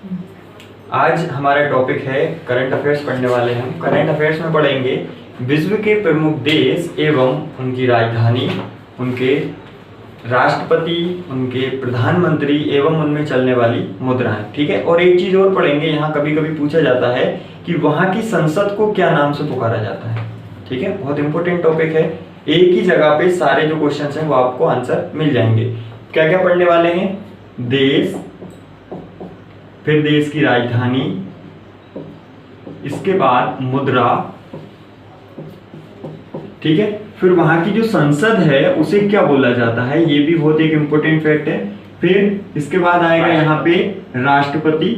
आज हमारा टॉपिक है करंट अफेयर्स पढ़ने वाले हैं। करंट अफेयर्स में पढ़ेंगे विश्व के प्रमुख देश एवं उनकी राजधानी, उनके राष्ट्रपति, उनके प्रधानमंत्री एवं उनमें चलने वाली मुद्राएं। ठीक है। और एक चीज और पढ़ेंगे, यहाँ कभी कभी पूछा जाता है कि वहां की संसद को क्या नाम से पुकारा जाता है। ठीक है, बहुत इंपॉर्टेंट टॉपिक है। एक ही जगह पे सारे जो क्वेश्चंस हैं वो आपको आंसर मिल जाएंगे। क्या क्या पढ़ने वाले हैं? देश, फिर देश की राजधानी, इसके बाद मुद्रा, ठीक है, फिर वहां की जो संसद है उसे क्या बोला जाता है, ये भी बहुत एक इंपॉर्टेंट फैक्ट है। फिर इसके बाद आएगा यहाँ पे राष्ट्रपति,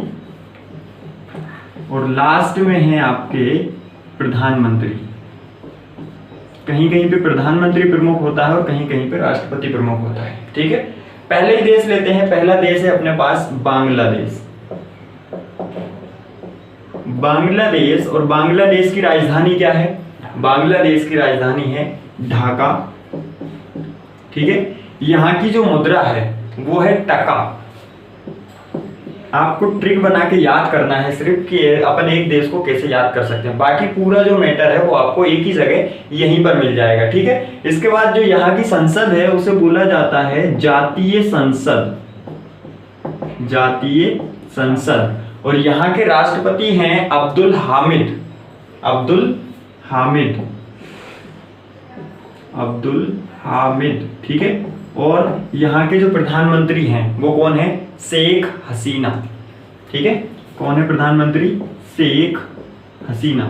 और लास्ट में है आपके प्रधानमंत्री। कहीं कहीं पे प्रधानमंत्री प्रमुख होता है और कहीं कहीं पे राष्ट्रपति प्रमुख होता है। ठीक है, पहले ही देश लेते हैं। पहला देश है अपने पास बांग्लादेश। बांग्लादेश, और बांग्लादेश की राजधानी क्या है? बांग्लादेश की राजधानी है ढाका। ठीक है, यहाँ की जो मुद्रा है वो है टका। आपको ट्रिक बना के याद करना है सिर्फ कि अपन एक देश को कैसे याद कर सकते हैं। बाकी पूरा जो मैटर है वो आपको एक ही जगह यहीं पर मिल जाएगा। ठीक है, इसके बाद जो यहाँ की संसद है उसे बोला जाता है जातीय संसद। जातीय संसद। और यहाँ के राष्ट्रपति हैं अब्दुल हामिद। अब्दुल हामिद, अब्दुल हामिद। ठीक है, और यहाँ के जो प्रधानमंत्री हैं वो कौन है? शेख हसीना। ठीक है, कौन है प्रधानमंत्री? शेख हसीना।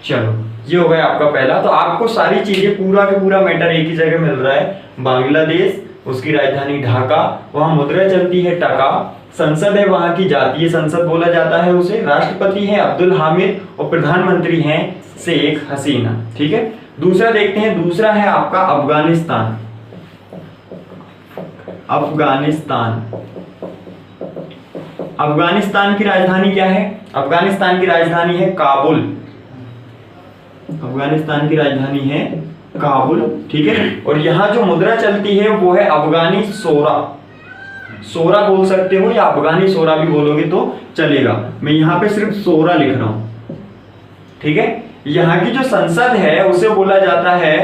चलो, ये हो गया आपका पहला। तो आपको सारी चीजें, पूरा का पूरा मैटर एक ही जगह मिल रहा है। बांग्लादेश, उसकी राजधानी ढाका, वहां मुद्रा चलती है टका, संसद है वहां की जातीय संसद बोला जाता है उसे, राष्ट्रपति है अब्दुल हामिद और प्रधानमंत्री हैं शेख हसीना। ठीक है, दूसरा देखते हैं। दूसरा है आपका अफगानिस्तान। अफगानिस्तान। अफगानिस्तान की राजधानी क्या है? अफगानिस्तान की राजधानी है काबुल। अफगानिस्तान की राजधानी है काबुल। ठीक है, और यहां जो मुद्रा चलती है वो है अफगानी सोरा। सोरा बोल सकते हो या अफगानी सोरा भी बोलोगे तो चलेगा। मैं यहां पे सिर्फ सोरा लिख रहा हूं। ठीक है, यहाँ की जो संसद है उसे बोला जाता है,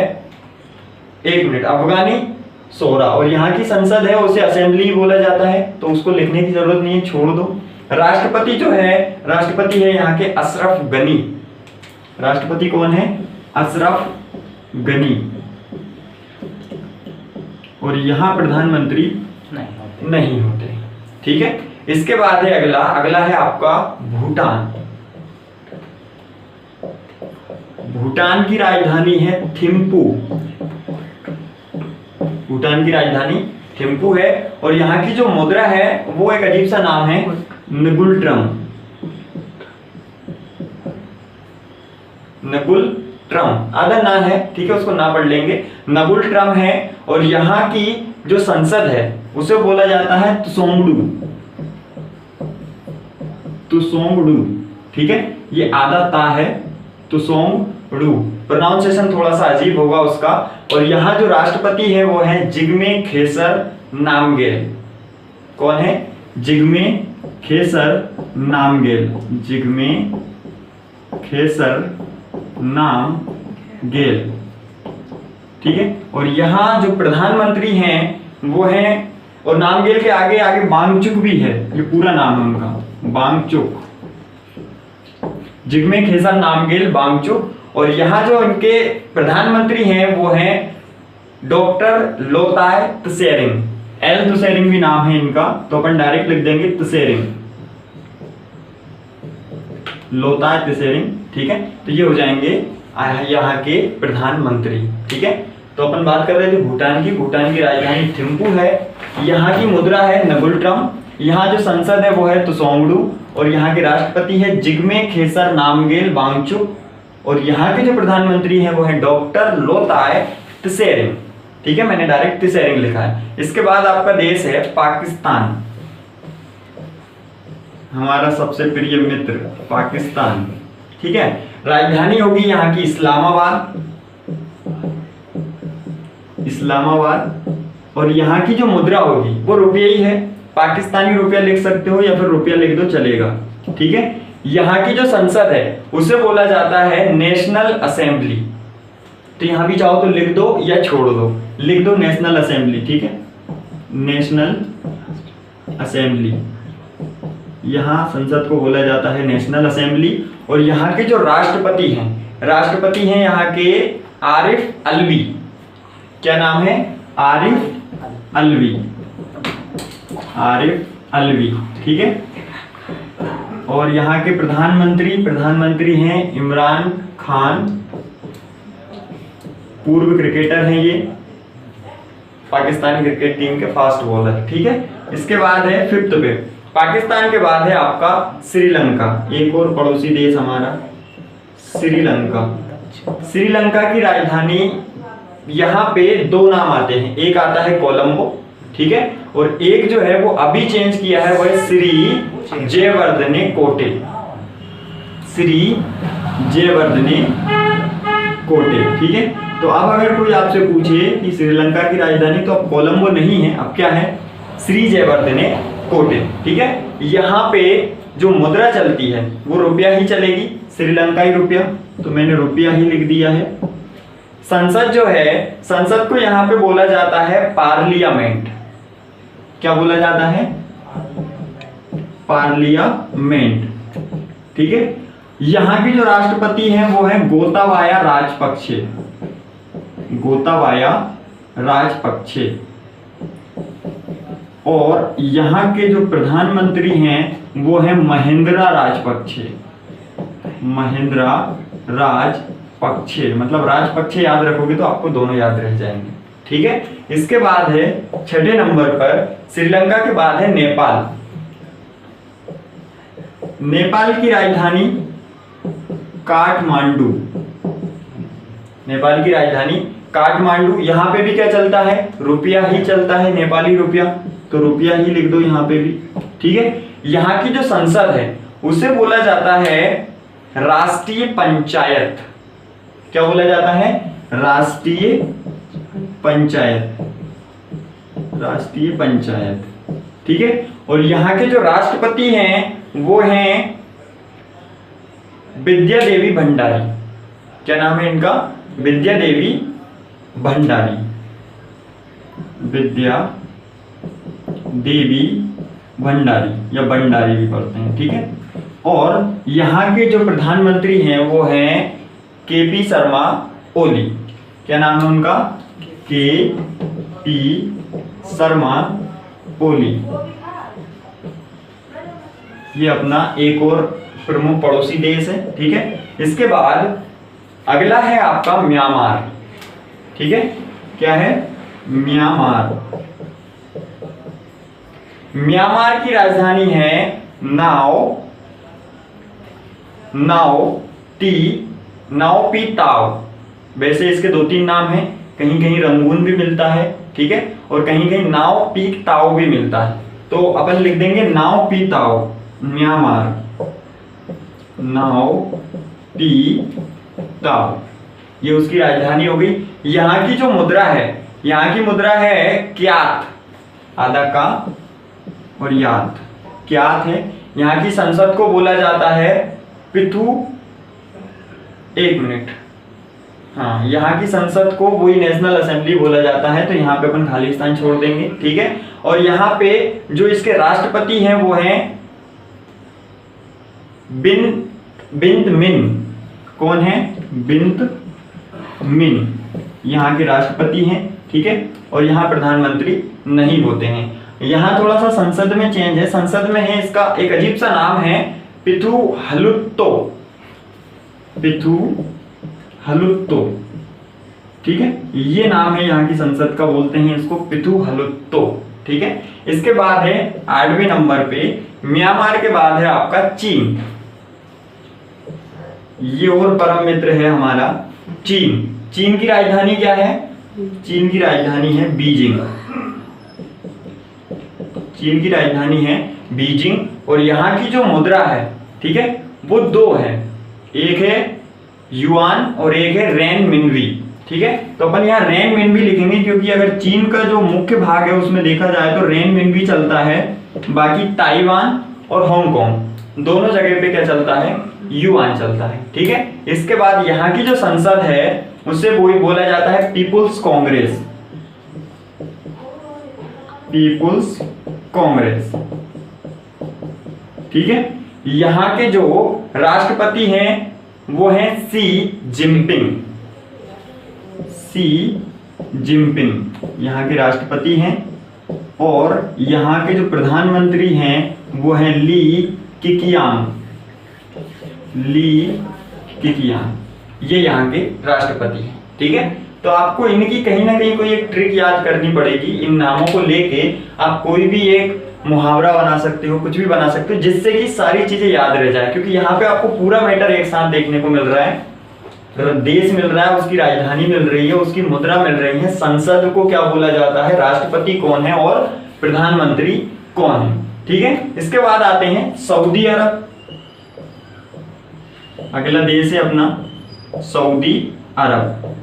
एक मिनट, अफगानी सोरा, और यहाँ की संसद है उसे असेंबली बोला जाता है, तो उसको लिखने की जरूरत नहीं है, छोड़ दो। राष्ट्रपति जो है, राष्ट्रपति है यहाँ के अशरफ गनी। राष्ट्रपति कौन है? अशरफ गनी। और यहाँ प्रधानमंत्री नहीं होते। ठीक है, इसके बाद है अगला। अगला है आपका भूटान। भूटान की राजधानी है थिम्पू। भूटान की राजधानी थिम्पू है, और यहाँ की जो मुद्रा है वो एक अजीब सा नाम है, नगुल्ट्रम। नगुल्ट्रम आधा ना है, ठीक है, उसको ना पढ़ लेंगे, नगुल्ट्रम है। और यहाँ की जो संसद है उसे बोला जाता है त्सोंगडू। त्सोंगडू। ठीक है, ये आधा ता है, त्सोंगडू। प्रोनाउंसिएशन थोड़ा सा अजीब होगा उसका। और यहाँ जो राष्ट्रपति है वो है जिग्मे खेसर नामगेल। कौन है? जिग्मे खेसर नामगेल। जिग्मे खेसर नामगेल। ठीक है, और यहाँ जो प्रधानमंत्री हैं वो हैं, और नामगेल के आगे आगे वांगचुक भी है, ये पूरा नाम है उनका, वांगचुक। जिग्मे खेसर नामगेल वांगचुक। और यहाँ जो इनके प्रधानमंत्री हैं वो हैं डॉक्टर लोताय त्शेरिंग। एल त्शेरिंग भी नाम है इनका, तो अपन डायरेक्ट लिख देंगे त्शेरिंग, लोताय त्शेरिंग। ठीक है, तो ये हो जाएंगे यहाँ के प्रधानमंत्री। ठीक है, तो अपन बात कर रहे थे भूटान की। भूटान की राजधानी थिम्पू है, यहाँ की मुद्रा है नगुल्ट्रम, यहाँ जो संसद है वो है त्सोंगडू, और यहाँ के राष्ट्रपति है जिग्मे खेसर नामगेल वांगचुक, और यहाँ के जो प्रधानमंत्री हैं वो है डॉक्टर लोताय त्शेरिंग। ठीक है, मैंने डायरेक्ट त्शेरिंग लिखा है। इसके बाद आपका देश है पाकिस्तान, हमारा सबसे प्रिय मित्र पाकिस्तान। ठीक है, राजधानी होगी यहाँ की इस्लामाबाद। इस्लामाबाद। और यहाँ की जो मुद्रा होगी वो रुपये ही है, पाकिस्तानी रुपया लिख सकते हो या फिर रुपया लिख दो चलेगा, ठीक है। यहाँ की जो संसद है उसे बोला जाता है नेशनल असेंबली, तो यहां भी चाहो तो लिख दो या छोड़ दो, लिख दो नेशनल असेंबली, ठीक है, नेशनल असेंबली। यहाँ संसद को बोला जाता है नेशनल असेंबली। और यहाँ के जो राष्ट्रपति हैं यहाँ के आरिफ अलवी, क्या नाम है, आरिफ अलवी, ठीक है। और यहाँ के प्रधानमंत्री हैं इमरान खान, पूर्व क्रिकेटर हैं ये, पाकिस्तानी क्रिकेट टीम के फास्ट बॉलर, ठीक है। इसके बाद है 5th पे, पाकिस्तान के बाद है आपका श्रीलंका, एक और पड़ोसी देश हमारा श्रीलंका। श्रीलंका की राजधानी, यहाँ पे 2 नाम आते हैं, एक आता है कोलंबो, ठीक है, और एक जो है वो अभी चेंज किया है वो है श्री जयवर्धने कोटे, श्री जयवर्धने कोटे, ठीक है। तो अब अगर कोई आपसे पूछे कि श्रीलंका की राजधानी, तो अब कोलंबो नहीं है, अब क्या है, श्री जयवर्धने कोटे, ठीक है। यहाँ पे जो मुद्रा चलती है वो रुपया ही चलेगी, श्रीलंकाई रुपया, तो मैंने रुपया ही लिख दिया है। संसद जो है, संसद को यहाँ पे बोला जाता है पार्लियामेंट, क्या बोला जाता है, पार्लियामेंट, ठीक है। यहाँ की जो राष्ट्रपति हैं वो है गोताबाया राजपक्षे, गोताबाया राजपक्षे। और यहाँ के जो प्रधानमंत्री हैं वो है महिंद्रा राजपक्षे, महिंद्रा राजपक्षे, मतलब राजपक्षे याद रखोगे तो आपको दोनों याद रह जाएंगे, ठीक है। इसके बाद है 6ठे नंबर पर श्रीलंका के बाद है नेपाल। नेपाल की राजधानी काठमांडू, नेपाल की राजधानी काठमांडू। यहाँ पे भी क्या चलता है, रुपया ही चलता है, नेपाली रुपया, तो रुपया ही लिख दो यहाँ पे भी, ठीक है। यहाँ की जो संसद है उसे बोला जाता है राष्ट्रीय पंचायत, क्या बोला जाता है, राष्ट्रीय पंचायत, राष्ट्रीय पंचायत, ठीक है। और यहाँ के जो राष्ट्रपति हैं वो हैं विद्या देवी भंडारी, क्या नाम है इनका, विद्या देवी भंडारी, विद्या देवी भंडारी या भंडारी भी पढ़ते हैं, ठीक है। और यहाँ के जो प्रधानमंत्री हैं वो हैं केपी शर्मा ओली, क्या नाम है उनका, केपी शर्मा ओली। ये अपना एक और प्रमुख पड़ोसी देश है, ठीक है। इसके बाद अगला है आपका म्यांमार, ठीक है, क्या है, म्यांमार। म्यांमार की राजधानी है नाओ पी ताओ। वैसे इसके 2-3 नाम हैं, कहीं कहीं रंगून भी मिलता है, ठीक है, और कहीं कहीं नाओ पी ताओ भी मिलता है, तो अपन लिख देंगे नाओ पी ताओ, म्यांमार, नाओ पी ताओ, ये उसकी राजधानी हो गई। यहाँ की जो मुद्रा है, यहाँ की मुद्रा है क्यात, आधा का और यात, क्यात है। यहाँ की संसद को बोला जाता है पिथु, 1 मिनट, हाँ, यहाँ की संसद को वही नेशनल असेंबली बोला जाता है, तो यहाँ पे अपन खाली स्थान छोड़ देंगे, ठीक है। और यहाँ पे जो इसके राष्ट्रपति हैं वो हैं बिंत मिन, कौन है, बिंत मिन, यहाँ के राष्ट्रपति हैं, ठीक है। और यहाँ प्रधानमंत्री नहीं होते हैं। यहाँ थोड़ा सा संसद में चेंज है, संसद में है इसका एक अजीब सा नाम है पिथु हलुत्तो, पिथु हलुत्तो, ठीक है, ये नाम है यहाँ की संसद का, बोलते हैं इसको पिथु हलुत्तो, ठीक है। इसके बाद है 8वें नंबर पे म्यांमार के बाद है आपका चीन, ये और परम मित्र है हमारा चीन। चीन की राजधानी क्या है, चीन की राजधानी है बीजिंग, चीन की राजधानी है बीजिंग। और यहाँ की जो मुद्रा है, ठीक है, वो 2 है, एक है युआन और एक है रेन मिनवी, ठीक है। तो अपन यहाँ रेनमिन भी लिखेंगे, क्योंकि अगर चीन का जो मुख्य भाग है उसमें देखा जाए तो रेनमिन भी चलता है। बाकी ताइवान और हांगकांग दोनों जगह पे क्या चलता है, युआन चलता है, ठीक है। इसके बाद यहाँ की जो संसद है उससे वो बोला जाता है पीपुल्स कांग्रेस, पीपुल्स कांग्रेस, ठीक है। यहाँ के जो राष्ट्रपति हैं वो हैं सी जिनपिंग, सी जिनपिंग यहाँ के राष्ट्रपति हैं। और यहाँ के जो प्रधानमंत्री हैं वो हैं ली किकियांग, ली किकियांग, ये यहाँ के राष्ट्रपति हैं, ठीक है। तो आपको इनकी कहीं ना कहीं कोई एक ट्रिक याद करनी पड़ेगी। इन नामों को लेके आप कोई भी एक मुहावरा बना सकते हो, कुछ भी बना सकते हो, जिससे कि सारी चीजें याद रह जाए। क्योंकि यहाँ पे आपको पूरा मैटर एक साथ देखने को मिल रहा है, देश मिल रहा है, उसकी राजधानी मिल रही है, उसकी मुद्रा मिल रही है, संसद को क्या बोला जाता है, राष्ट्रपति कौन है और प्रधानमंत्री कौन है, ठीक है। इसके बाद आते हैं सऊदी अरब, अगला देश है अपना सऊदी अरब।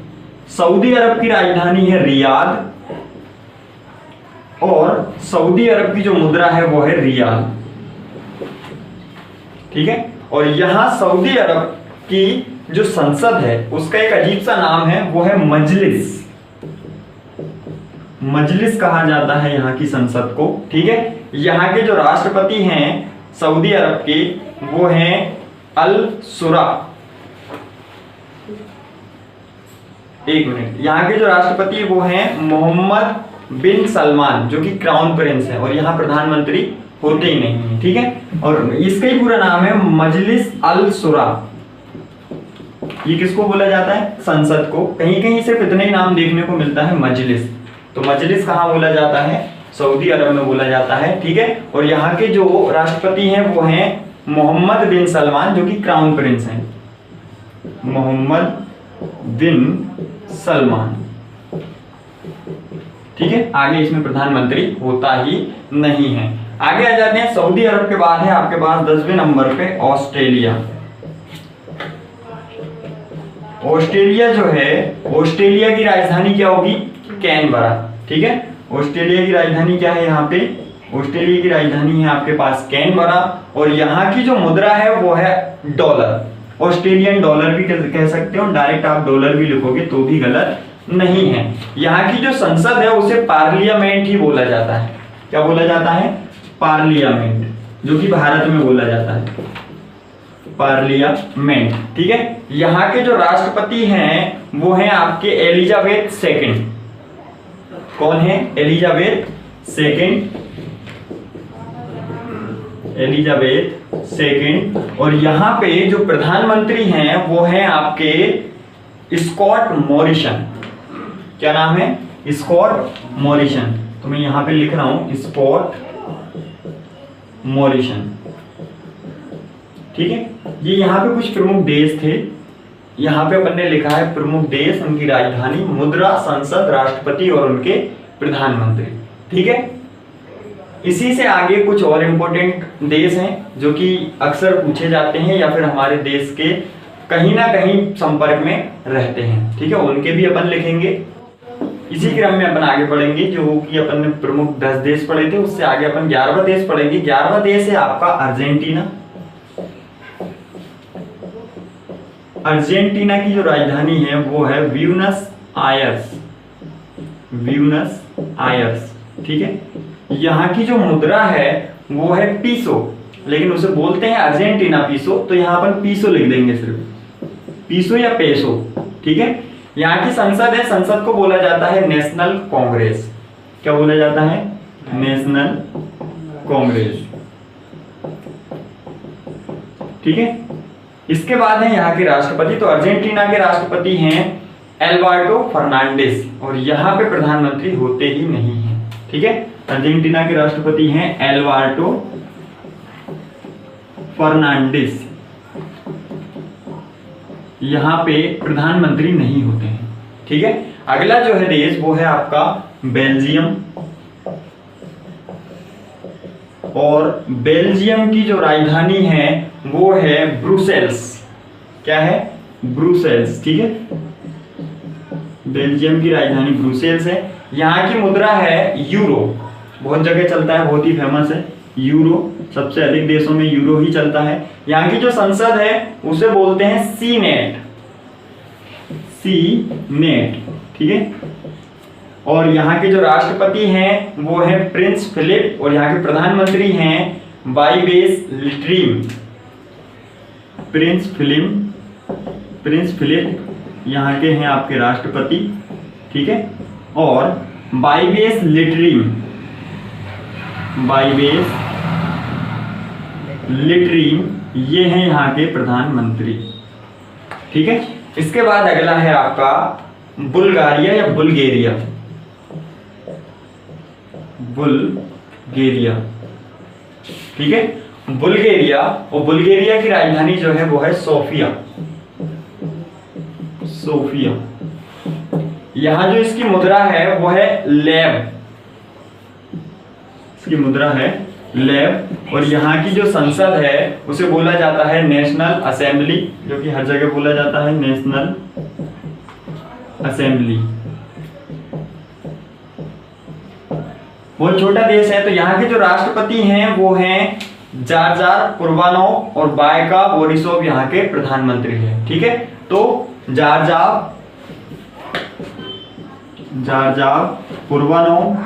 सऊदी अरब की राजधानी है रियाद और सऊदी अरब की जो मुद्रा है वो है रियाल, ठीक है। और यहां सऊदी अरब की जो संसद है उसका एक अजीब सा नाम है, वो है मजलिस, मजलिस कहा जाता है यहाँ की संसद को, ठीक है। यहाँ के जो राष्ट्रपति हैं सऊदी अरब के वो हैं अल सुरा, एक मिनट, यहाँ के जो राष्ट्रपति वो हैं मोहम्मद बिन सलमान, जो कि क्राउन प्रिंस है और यहाँ प्रधानमंत्री होते ही नहीं है, ठीक है। और इसका ही पूरा नाम है मजलिस अल सुरा। ये किसको बोला जाता है, संसद को। कहीं कहीं सिर्फ इतने ही नाम देखने को मिलता है मजलिस। तो मजलिस कहाँ बोला जाता है, सऊदी अरब में बोला जाता है, ठीक है। और यहाँ के जो राष्ट्रपति हैं वो हैं मोहम्मद बिन सलमान, जो कि क्राउन प्रिंस हैं, मोहम्मद बिन सलमान, ठीक है। आगे इसमें प्रधानमंत्री होता ही नहीं है। आगे आ जाते हैं, सऊदी अरब के बाद है आपके पास 10वें नंबर पे ऑस्ट्रेलिया। ऑस्ट्रेलिया जो है, ऑस्ट्रेलिया की राजधानी क्या होगी, कैनबरा, ठीक है। ऑस्ट्रेलिया की राजधानी क्या है यहाँ पे, ऑस्ट्रेलिया की राजधानी है आपके पास कैनबरा। और यहाँ की जो मुद्रा है वो है डॉलर, ऑस्ट्रेलियन डॉलर भी कह सकते हो, डायरेक्ट आप डॉलर भी लिखोगे तो भी गलत नहीं है। यहाँ की जो संसद है उसे पार्लियामेंट ही बोला जाता है। क्या बोला जाता है, पार्लियामेंट, जो कि भारत में बोला जाता है पार्लियामेंट, ठीक है। यहाँ के जो राष्ट्रपति हैं वो हैं आपके एलिजाबेथ सेकंड। कौन है, एलिजाबेथ सेकंड, एलिजाबेथ सेकंड। और यहाँ पे जो प्रधानमंत्री हैं वो हैं आपके स्कॉट मॉरिसन। क्या नाम है, स्कॉट मॉरिसन। तो मैं यहाँ पे लिख रहा हूं स्कॉट मॉरिसन, ठीक है। ये यहाँ पे कुछ प्रमुख देश थे, यहाँ पे अपन ने लिखा है प्रमुख देश, उनकी राजधानी, मुद्रा, संसद, राष्ट्रपति और उनके प्रधानमंत्री, ठीक है। इसी से आगे कुछ और इंपॉर्टेंट देश हैं जो कि अक्सर पूछे जाते हैं या फिर हमारे देश के कहीं ना कहीं संपर्क में रहते हैं, ठीक है, उनके भी अपन लिखेंगे। इसी क्रम में अपन आगे पढ़ेंगे, जो कि अपन ने प्रमुख 10 देश पढ़े थे, उससे आगे अपन 11वां देश पढ़ेंगे। 11वां देश है आपका अर्जेंटीना। अर्जेंटीना की जो राजधानी है वो है ब्यूनस आयर्स, ब्यूनस आयर्स, ठीक है। यहाँ की जो मुद्रा है वो है पीसो, लेकिन उसे बोलते हैं अर्जेंटीना पीसो, तो यहाँ अपन पीसो लिख देंगे, सिर्फ पीसो या पेसो, ठीक है। यहाँ की संसद है, संसद को बोला जाता है नेशनल कांग्रेस। क्या बोला जाता है, नेशनल कांग्रेस, ठीक है। इसके बाद है यहाँ के राष्ट्रपति। तो अर्जेंटीना के राष्ट्रपति हैं एल्बर्टो फर्नांडिस और यहाँ पे प्रधानमंत्री होते ही नहीं है, ठीक है। अर्जेंटीना के राष्ट्रपति हैं एल्बर्टो फर्नांडिस, यहाँ पे प्रधानमंत्री नहीं होते हैं, ठीक है। अगला जो है देश वो है आपका बेल्जियम। और बेल्जियम की जो राजधानी है वो है ब्रुसेल्स। क्या है, ब्रुसेल्स, ठीक है। बेल्जियम की राजधानी ब्रुसेल्स है। यहाँ की मुद्रा है यूरो, बहुत जगह चलता है, बहुत ही फेमस है यूरो, सबसे अधिक देशों में यूरो ही चलता है। यहाँ की जो संसद है उसे बोलते हैं सीनेट, सीनेट, ठीक है। और यहाँ के जो राष्ट्रपति हैं वो है प्रिंस फिलिप, और यहाँ के प्रधानमंत्री हैं बाइवेस लिट्रीम, प्रिंस फिलिप यहाँ के हैं आपके राष्ट्रपति, ठीक है। और बाइवेस लिट्रीम ये हैं यहाँ के प्रधानमंत्री, ठीक है। इसके बाद अगला है आपका बुल्गारिया या बुल्गेरिया, ठीक है। बुल्गेरिया, और बुल्गेरिया की राजधानी जो है वो है सोफिया। यहां जो इसकी मुद्रा है वो है लेब, इसकी मुद्रा है लेब। और यहाँ की जो संसद है उसे बोला जाता है नेशनल असेंबली, जो कि हर जगह बोला जाता है नेशनल असेंबली। बहुत छोटा देश है। तो यहाँ के जो राष्ट्रपति हैं वो हैं जारजार कुर्बानोव, और बायका बोरिसोव यहाँ के प्रधानमंत्री हैं, ठीक है। तो जारजार कुर्बानोव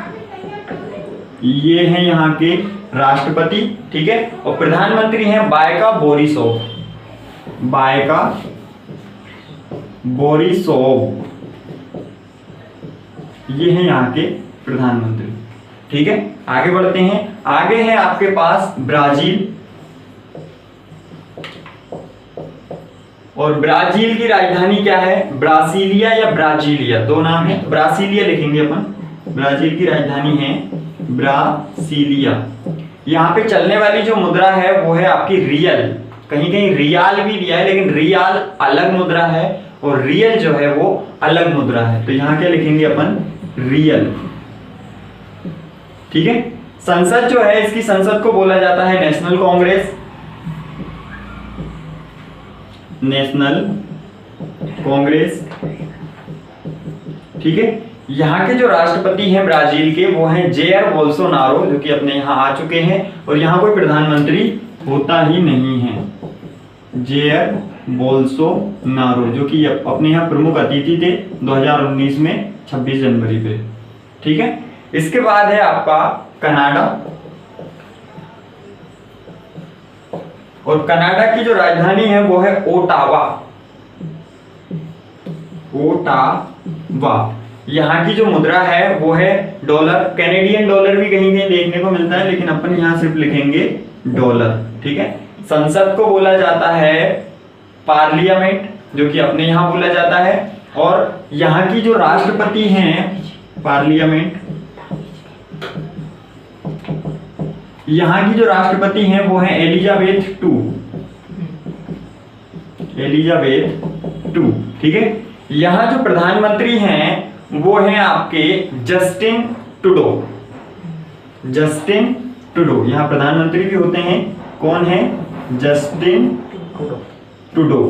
ये हैं यहाँ के राष्ट्रपति, ठीक है। और प्रधानमंत्री हैं बायका बोरिसोव, ये हैं यहाँ के प्रधानमंत्री, ठीक है। आगे बढ़ते हैं। आगे है आपके पास ब्राजील, और ब्राजील की राजधानी क्या है? ब्रासीलिया या ब्राजीलिया, दो नाम है। ब्रासीलिया लिखेंगे अपन, ब्राजील की राजधानी है ब्रासीलिया। यहाँ पे चलने वाली जो मुद्रा है वो है आपकी रियल, कहीं कहीं रियाल भी दिया है, लेकिन रियाल अलग मुद्रा है और रियल जो है वो अलग मुद्रा है। तो यहाँ क्या लिखेंगे अपन? रियल, ठीक है। संसद जो है, इसकी संसद को बोला जाता है नेशनल कांग्रेस, नेशनल कांग्रेस, ठीक है। यहाँ के जो राष्ट्रपति हैं ब्राजील के वो हैं जेयर बोल्सोनारो, जो कि अपने यहाँ आ चुके हैं, और यहाँ कोई प्रधानमंत्री होता ही नहीं है। जेयर बोल्सोनारो जो कि अपने यहाँ प्रमुख अतिथि थे 2019 में 26 जनवरी पे, ठीक है। इसके बाद है आपका कनाडा, और कनाडा की जो राजधानी है वो है ओटावा, ओटावा। यहाँ की जो मुद्रा है वो है डॉलर, कैनेडियन डॉलर भी कहीं कहीं देखने को मिलता है, लेकिन अपन यहाँ सिर्फ लिखेंगे डॉलर, ठीक है। संसद को बोला जाता है पार्लियामेंट, जो कि अपने यहाँ बोला जाता है, और यहाँ की जो राष्ट्रपति हैं पार्लियामेंट, यहाँ की जो राष्ट्रपति हैं वो हैं एलिजाबेथ टू, ठीक है। यहाँ जो प्रधानमंत्री हैं वो हैं आपके जस्टिन ट्रूडो, यहाँ प्रधानमंत्री भी होते हैं। कौन है? जस्टिन ट्रूडो,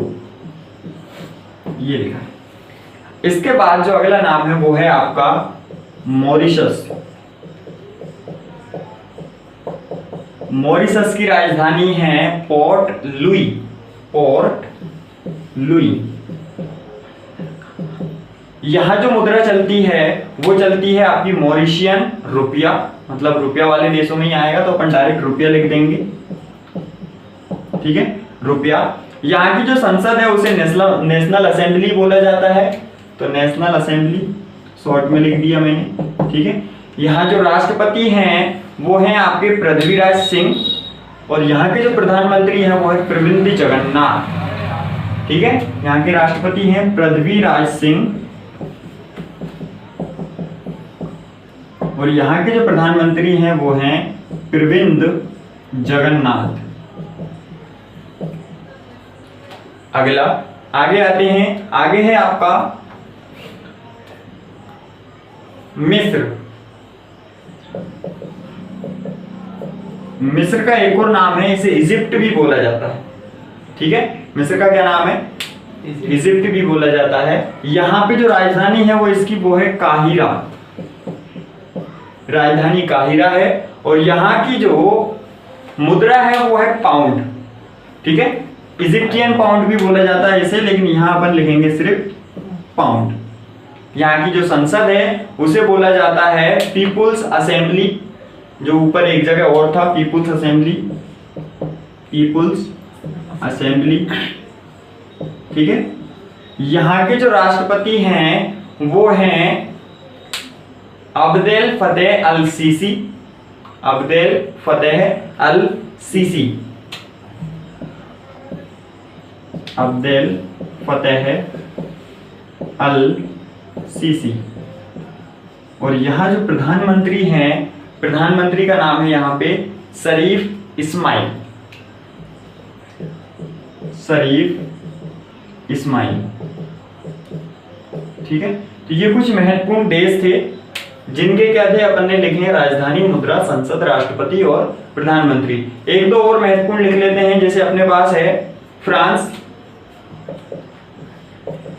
ये लिखा है। इसके बाद जो अगला नाम है वो है आपका मॉरिशस। मॉरिशस की राजधानी है पोर्ट लुई। यहां जो मुद्रा चलती है वो चलती है आपकी मॉरिशियन रुपया, मतलब रुपया वाले देशों में ही आएगा, तो अपन डायरेक्ट रुपया लिख देंगे, ठीक है, रुपया। यहाँ की जो संसद है उसे नेशनल असेंबली बोला जाता है, तो नेशनल असेंबली शॉर्ट में लिख दिया मैंने, ठीक है। यहाँ जो राष्ट्रपति हैं वो हैं आपके पृथ्वीराज सिंह, और यहाँ के जो प्रधानमंत्री हैं वो है प्रविंद जगन्नाथ, ठीक है। यहाँ के राष्ट्रपति हैं पृथ्वीराज सिंह, और यहाँ के जो प्रधानमंत्री हैं वो हैं प्रविंद जगन्नाथ। अगला आगे आते हैं। आगे है आपका मिस्र का एक और नाम है, इसे इजिप्ट भी बोला जाता है, ठीक है। मिस्र का क्या नाम है? इजिप्ट भी बोला जाता है। यहाँ पे जो राजधानी है वो इसकी वो है काहिरा, राजधानी काहिरा है। और यहाँ की जो मुद्रा है वो है पाउंड, ठीक है। इजिप्टियन पाउंड भी बोला जाता है इसे, लेकिन यहाँ अपन लिखेंगे सिर्फ पाउंड। यहाँ की जो संसद है उसे बोला जाता है पीपुल्स असेंबली, जो ऊपर एक जगह और था पीपुल्स असेंबली, पीपुल्स असेंबली, ठीक है। यहाँ के जो राष्ट्रपति हैं वो हैं अब्देल फतेह अल सीसी, अब्देल फतेह अल सीसी, अब्देल फतेह अल सीसी। और यहाँ जो प्रधानमंत्री हैं, प्रधानमंत्री का नाम है यहाँ पे शरीफ इस्माइल, शरीफ इस्माइल, ठीक है। तो ये कुछ महत्वपूर्ण देश थे जिनके क्या थे अपन ने लिखे हैं राजधानी, मुद्रा, संसद, राष्ट्रपति और प्रधानमंत्री। एक दो और महत्वपूर्ण लिख लेते हैं, जैसे अपने पास है फ्रांस,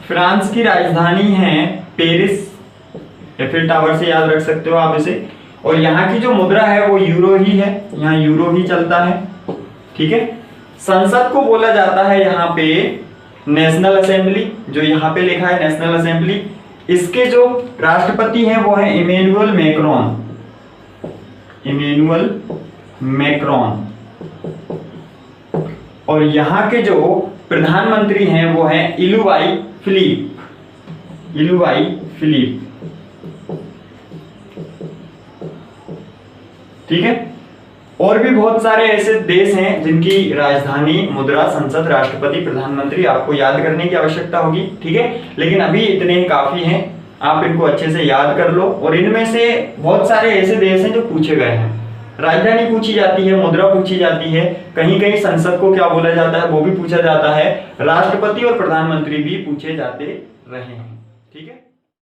फ्रांस की राजधानी है पेरिस, एफिल टावर से याद रख सकते हो आप इसे। और यहाँ की जो मुद्रा है वो यूरो ही है, यहाँ यूरो ही चलता है, ठीक है। संसद को बोला जाता है यहाँ पे नेशनल असेंबली, जो यहाँ पे लिखा है नेशनल असेंबली। इसके जो राष्ट्रपति हैं वो है इमैनुअल मैक्रोन, इमैनुअल मैक्रोन। और यहाँ के जो प्रधानमंत्री हैं वो है इलुवाई फिलिप, इलुवाई फिलिप, ठीक है। और भी बहुत सारे ऐसे देश हैं जिनकी राजधानी, मुद्रा, संसद, राष्ट्रपति, प्रधानमंत्री आपको याद करने की आवश्यकता होगी, ठीक है। लेकिन अभी इतने ही काफी हैं, आप इनको अच्छे से याद कर लो। और इनमें से बहुत सारे ऐसे देश हैं जो पूछे गए हैं, राजधानी पूछी जाती है, मुद्रा पूछी जाती है, कहीं कहीं संसद को क्या बोला जाता है वो भी पूछा जाता है, राष्ट्रपति और प्रधानमंत्री भी पूछे जाते रहे हैं, ठीक है।